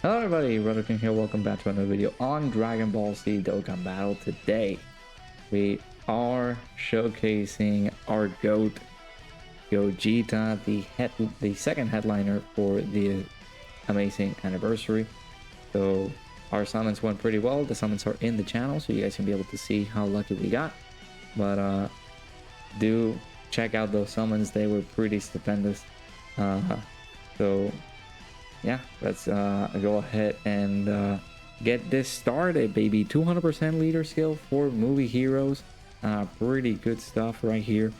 Hello everybody, Dokkan here. Welcome back to another video on Dragon Ball Z Dokkan Battle. Today, we are showcasing our GOAT, Gogeta, the second headliner for the amazing anniversary. So our summons went pretty well. The summons are in the channel, so you guys can be able to see how lucky we got. But do check out those summons; they were pretty stupendous. So yeah, let's go ahead and get this started, baby. 200% leader skill for movie heroes. Pretty good stuff right here.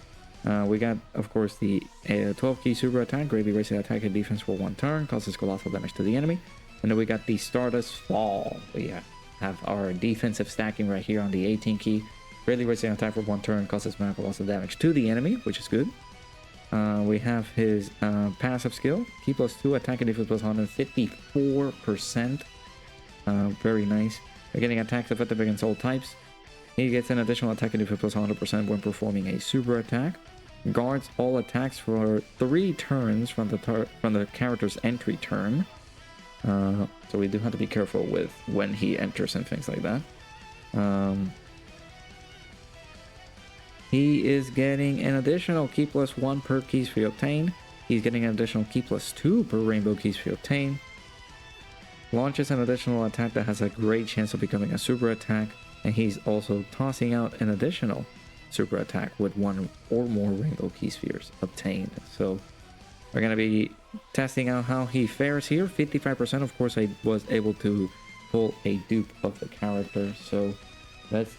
We got, of course, the 12 key super attack, gravy racing attack and defense for 1 turn, causes colossal damage to the enemy. And then we got the Stardust Fall. We have our defensive stacking right here on the 18 key. Gravy racing attack for 1 turn, causes mana colossal damage to the enemy, which is good. We have his passive skill, key +2, attack and defense +154%. Very nice. We're getting attacks effective against all types. He gets an additional attack and defense +100% when performing a super attack. Guards all attacks for 3 turns from the character's entry turn. So we do have to be careful with when he enters and things like that. He is getting an additional key +1 per keys fee obtained. He's getting an additional key +2 per rainbow keys fee obtained. Launches an additional attack that has a great chance of becoming a super attack. And he's also tossing out an additional super attack with 1 or more rainbow key spheres obtained. So we're going to be testing out how he fares here. 55%, of course, I was able to pull a dupe of the character. So let's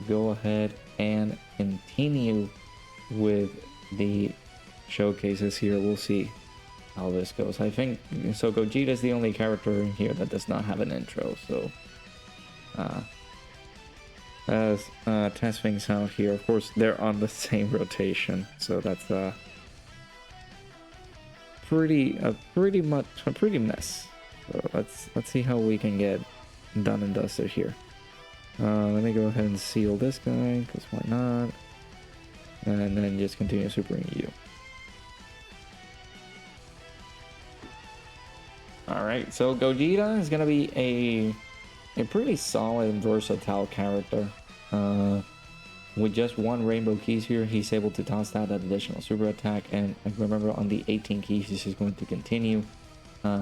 go ahead and continue with the showcases here. We'll see how this goes. I think so. Gogeta is the only character in here that does not have an intro. So let's test things out here. Of course, they're on the same rotation, so that's pretty mess. So let's see how we can get done and dusted here. Let me go ahead and seal this guy, because why not? And then just continue supering you. Alright, so Gogeta is going to be a pretty solid and versatile character. With just 1 rainbow keys here, he's able to toss out that additional super attack. And remember, on the 18 keys, this is going to continue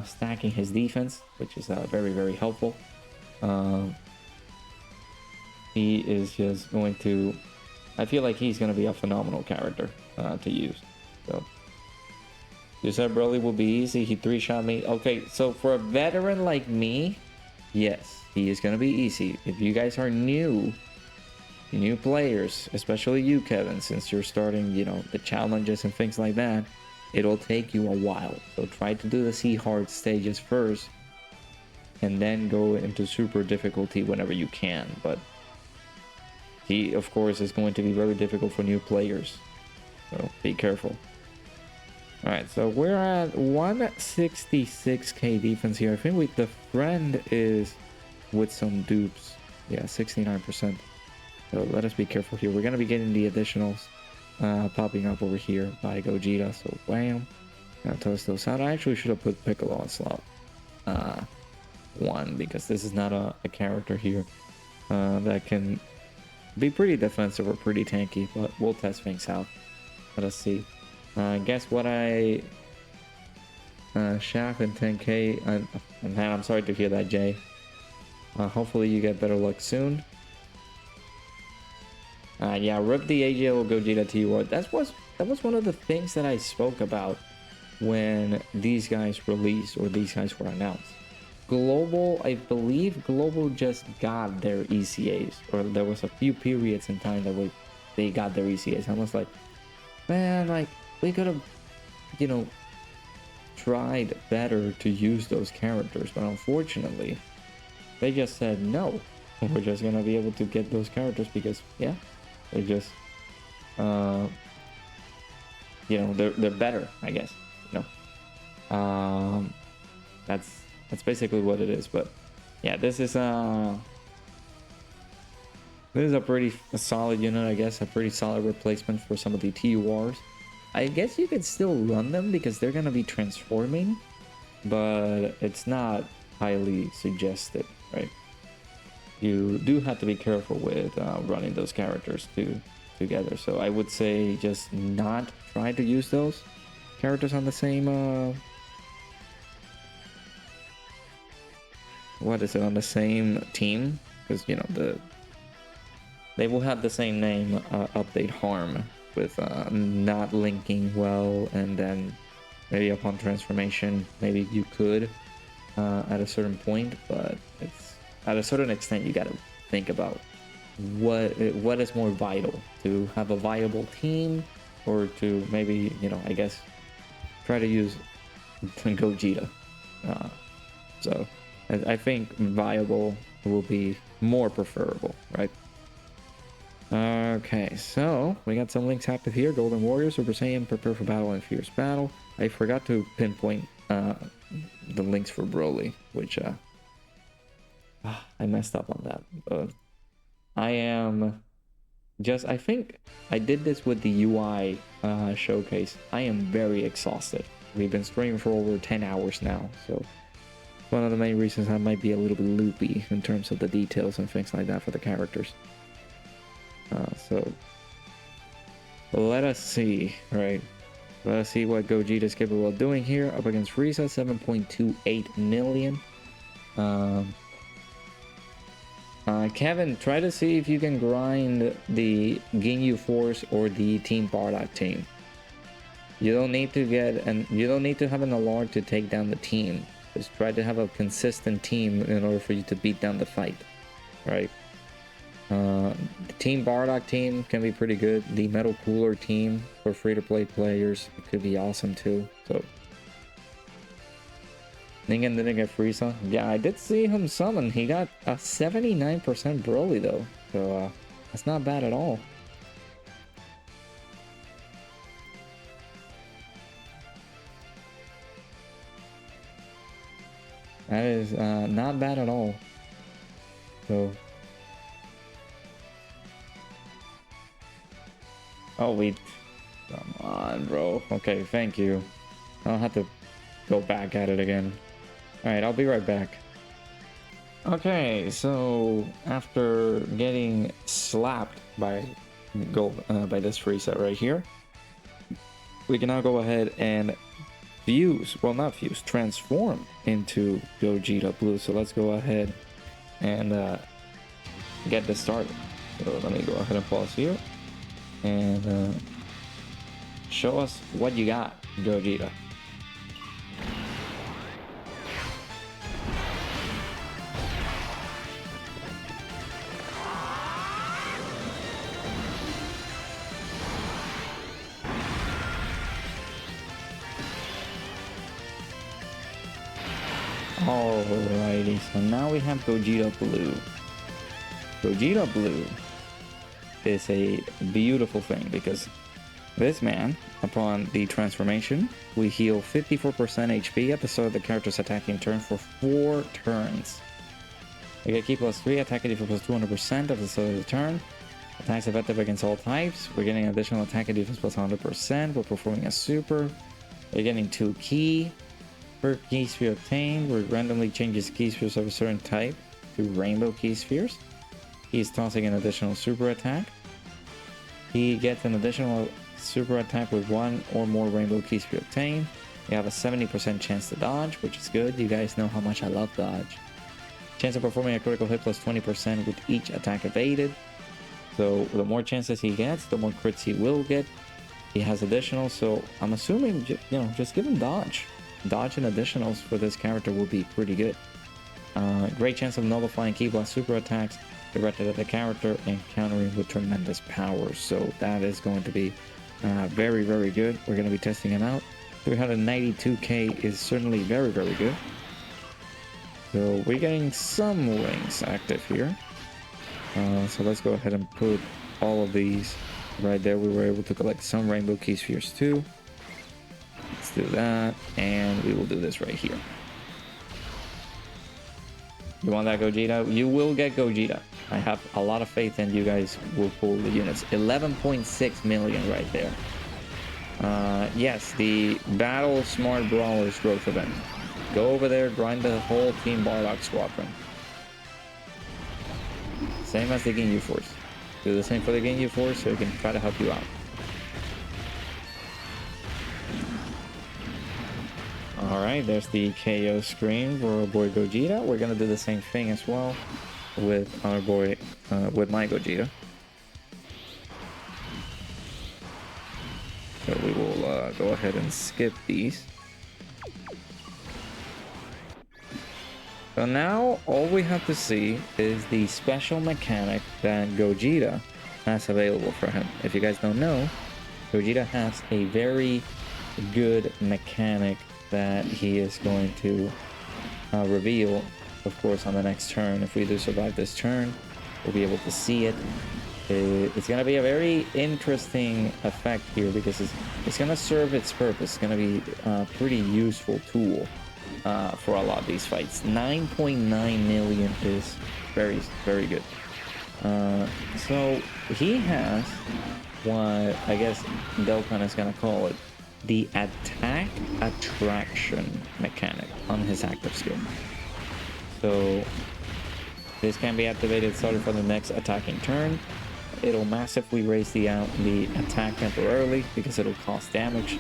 stacking his defense, which is very, very helpful. He is just going to... I feel like he's going to be a phenomenal character to use. So, you said Broly will be easy. He 3-shot me. Okay, so for a veteran like me, yes, he is going to be easy. If you guys are new players, especially you, Kevin, since you're starting, the challenges and things like that, it'll take you a while. So try to do the C-hard stages first, and then go into super difficulty whenever you can. But he, of course, is going to be very difficult for new players, so be careful. Alright, so we're at 166k defense here. I think the friend is with some dupes. Yeah, 69%. So let us be careful here. We're going to be getting the additionals popping up over here by Gogeta. So wham. Now toss those out. I actually should have put Piccolo on slot 1, because this is not a character here that can be pretty defensive or pretty tanky, but we'll test things out. Let us see. Guess what Shaft and 10k. Man, I'm sorry to hear that, Jay. Hopefully you get better luck soon. Yeah, rip the AGL Gogeta to you. That was one of the things that I spoke about when these guys released, or these guys were announced. Global, I believe Global just got their ECAs, or there was a few periods in time that they got their ECAs. I was like, man, like, we could have, tried better to use those characters, but unfortunately, they just said no. We're just gonna be able to get those characters because, yeah, they just, they're better, I guess. That's basically what it is. But yeah, this is a pretty solid unit, I guess. A pretty solid replacement for some of the TURs. I guess you could still run them because they're gonna be transforming, but it's not highly suggested, right? You do have to be careful with running those characters together. So I would say just not try to use those characters on the same what is it, on the same team, because you know they will have the same name update harm with not linking well, and then maybe upon transformation maybe you could at a certain point, but it's at a certain extent you got to think about what is more vital, to have a viable team, or to maybe, you know, I guess try to use Gogeta. So I think viable will be more preferable, right? Okay, so we got some links active here. Golden Warrior, Super Saiyan, prepare for battle and fierce battle. I forgot to pinpoint the links for Broly, which I messed up on that. But I think I did this with the UI showcase. I am very exhausted. We've been streaming for over 10 hours now, so one of the main reasons I might be a little bit loopy in terms of the details and things like that for the characters. So let us see, right? Let us see what Gogeta is capable of doing here up against Frieza. 7.28 million. Kevin, try to see if you can grind the Ginyu Force or the Team Bardock team. You don't need to have an alarm to take down the team. Just try to have a consistent team in order for you to beat down the fight, right? The Team Bardock team can be pretty good. The Metal Cooler team for free-to-play players could be awesome too. So Ningen didn't get Frieza. Yeah, I did see him summon. He got a 79% Broly though, so that's not bad at all. That is not bad at all. So, oh wait, come on, bro. Okay, thank you. I'll have to go back at it again. All right, I'll be right back. Okay, so after getting slapped by this Frieza right here, we can now go ahead and transform into Gogeta Blue. So let's go ahead and get this started. So let me go ahead and pause here and show us what you got, Gogeta. Alrighty, so now we have Gogeta Blue. Gogeta Blue is a beautiful thing because this man, upon the transformation, we heal 54% HP at the start of the character's attacking turn for 4 turns. We get Ki +3, attack and defense plus 200% at the start of the turn. Attacks effective against all types. We're getting additional attack and defense plus 100%. We're performing a super. We're getting 2 Ki. Per Ki Sphere obtained, where it randomly changes Ki Spheres of a certain type to Rainbow Ki Spheres. He's tossing an additional super attack. He gets an additional super attack with 1 or more Rainbow Ki Sphere obtained. You have a 70% chance to dodge, which is good. You guys know how much I love dodge. Chance of performing a critical hit plus 20% with each attack evaded. So the more chances he gets, the more crits he will get. He has additional, so I'm assuming, you know, just give him dodge. Dodge and additionals for this character will be pretty good. Great chance of nullifying Ki Blast super attacks directed at the character and countering with tremendous power. So that is going to be very, very good. We're going to be testing it out. 392k is certainly very, very good. So we're getting some links active here. So let's go ahead and put all of these right there. We were able to collect some Rainbow Ki Spheres too. Let's do that, and we will do this right here. You want that Gogeta? You will get Gogeta. I have a lot of faith in you guys will pull the units. 11.6 million right there. Yes, the Battle Smart Brawlers growth event. Go over there, grind the whole Team Bardock squadron. Same as the Ginyu Force. Do the same for the Ginyu Force so it can try to help you out. Alright, there's the KO screen for our boy Gogeta. We're gonna do the same thing as well with our boy, with my Gogeta. So we will go ahead and skip these. So now all we have to see is the special mechanic that Gogeta has available for him. If you guys don't know, Gogeta has a very good mechanic that he is going to reveal, of course, on the next turn. If we do survive this turn, we'll be able to see it. It's going to be a very interesting effect here because it's going to serve its purpose. It's going to be a pretty useful tool for a lot of these fights. 9.9 million is very, very good. So he has what I guess Dokkan is going to call it the attack attraction mechanic on his active skill. So this can be activated starting from the next attacking turn. It'll massively raise the attack temporarily because it'll cost damage.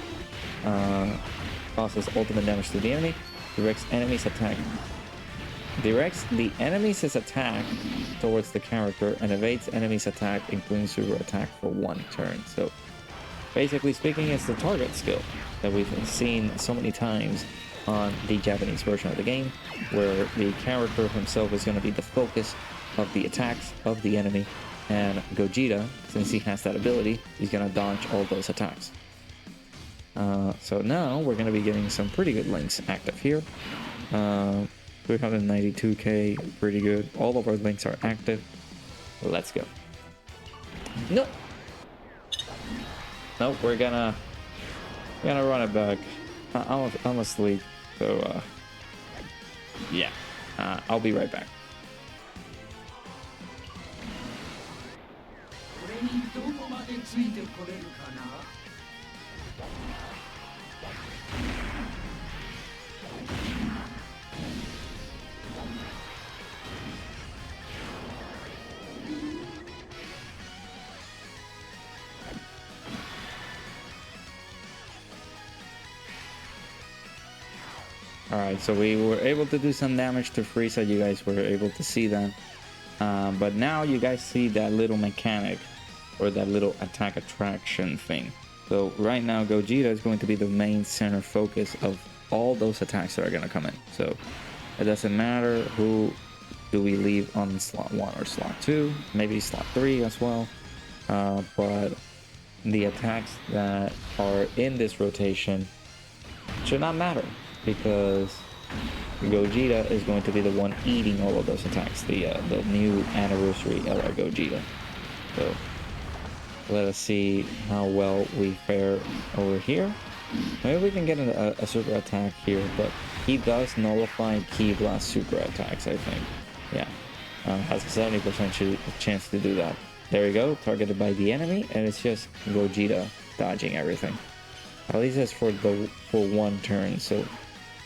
Causes ultimate damage to the enemy. Directs the enemy's attack towards the character and evades enemy's attack, including super attack, for 1 turn. So basically speaking, it's the target skill that we've seen so many times on the Japanese version of the game, where the character himself is going to be the focus of the attacks of the enemy, and Gogeta, since he has that ability, he's going to dodge all those attacks. So now we're going to be getting some pretty good links active here. 392k, pretty good. All of our links are active. Let's go. Nope. Nope, we're gonna run it back. I'm asleep, so yeah. I'll be right back. Alright, so we were able to do some damage to Frieza. You guys were able to see that. But now you guys see that little mechanic, or that little attack attraction thing. So right now Gogeta is going to be the main center focus of all those attacks that are going to come in. So it doesn't matter who do we leave on slot 1 or slot 2, maybe slot 3 as well. But the attacks that are in this rotation should not matter, because Gogeta is going to be the one eating all of those attacks, the new anniversary LR Gogeta. So let us see how well we fare over here. Maybe we can get a super attack here, but he does nullify Ki Blast super attacks, I think. Yeah, has a 70% chance to do that. There we go, targeted by the enemy, and it's just Gogeta dodging everything. At least it's for 1 turn, so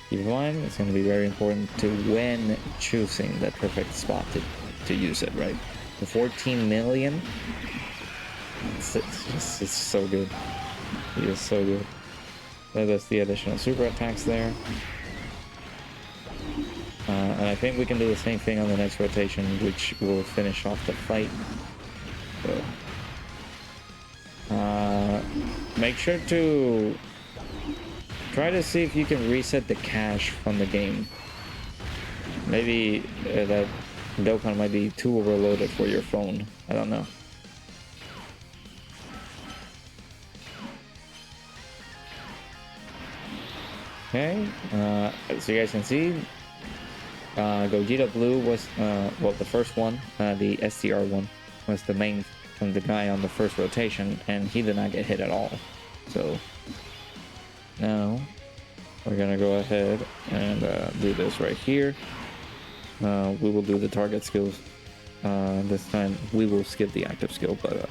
keep in mind, it's going to be very important to when choosing the perfect spot to use it, right? The 14 million, it's so good. It is so good. There's the additional super attacks there. And I think we can do the same thing on the next rotation, which will finish off the fight. So, make sure to try to see if you can reset the cache from the game. Maybe that Dokkan might be too overloaded for your phone. I don't know. Okay, as you guys can see, Gogeta Blue was, well, the first one, the STR one, was the main from the guy on the first rotation, and he did not get hit at all. So now we're gonna go ahead and do this right here. We will do the target skills. This time we will skip the active skill, but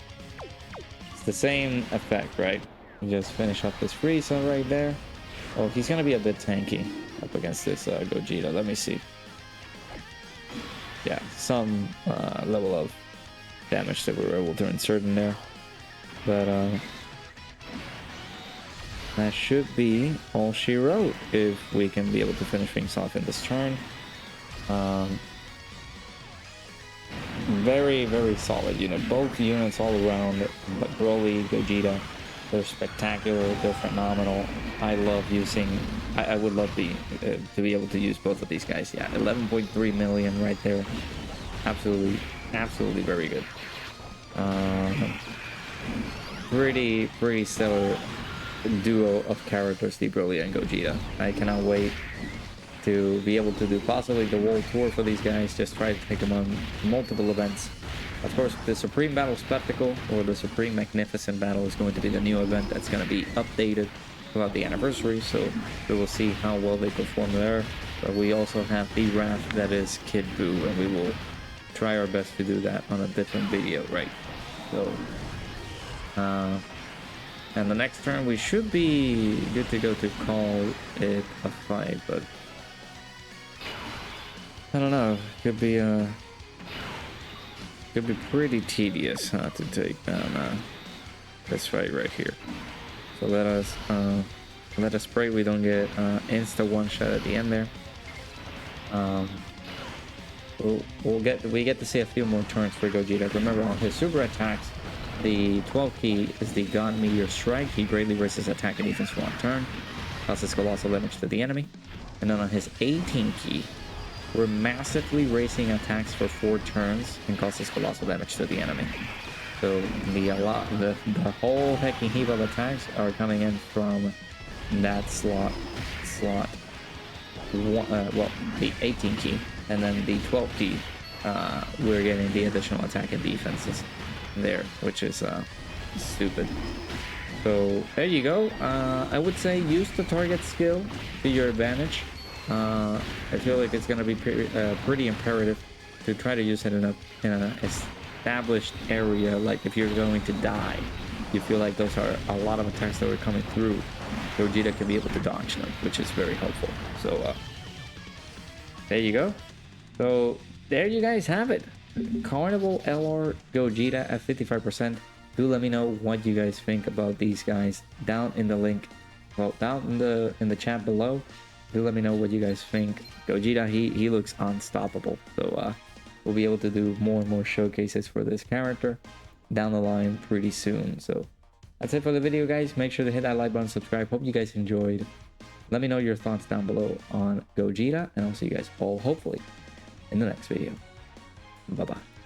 it's the same effect, right? You just finish up this Frieza right there. Oh, he's gonna be a bit tanky. up against this Gogeta. Let me see. Yeah, some level of damage that we were able to insert in there. But that should be all she wrote if we can be able to finish things off in this turn. Very, very solid unit. Both units all around, but Broly, Gogeta, they're spectacular, they're phenomenal. I love using, I would love to be able to use both of these guys. Yeah, 11.3 million right there. Absolutely, absolutely very good. Pretty stellar duo of characters, the Broly and Gogeta. I cannot wait to be able to do possibly the world tour for these guys. Just try to take them on multiple events. Of course, the Supreme Battle Spectacle, or the Supreme Magnificent Battle, is going to be the new event that's going to be updated throughout the anniversary, so we will see how well they perform there. But we also have the Wrath that is Kid Buu, and we will try our best to do that on a different video, right? So, and the next turn we should be good to go to call it a fight, but I don't know. Could be pretty tedious to take down this fight right here. So let us pray we don't get insta one shot at the end there. We get to see a few more turns for Gogeta. Remember, on his super attacks, the 12 key is the God Meteor Strike. He greatly raises attack and defense for one turn, causes colossal damage to the enemy. And then on his 18 key, we're massively raising attacks for 4 turns and causes colossal damage to the enemy. So the whole hecking heap of attacks are coming in from that slot one, well, the 18 key, and then the 12 key. We're getting the additional attack and defenses there, which is stupid. So there you go. I would say use the target skill to your advantage. I feel like it's gonna be pretty imperative to try to use it in a established area. Like if you're going to die, you feel like those are a lot of attacks that are coming through. Gogeta can be able to dodge them, which is very helpful. So there you go. So there you guys have it. Carnival LR Gogeta at 55%. Do let me know what you guys think about these guys down in the link, well, down in the chat below. Do let me know what you guys think. Gogeta, he looks unstoppable. So we'll be able to do more and more showcases for this character down the line pretty soon. So that's it for the video, guys. Make sure to hit that like button, subscribe. Hope you guys enjoyed. Let me know your thoughts down below on Gogeta, and I'll see you guys all hopefully in the next video. Bye bye.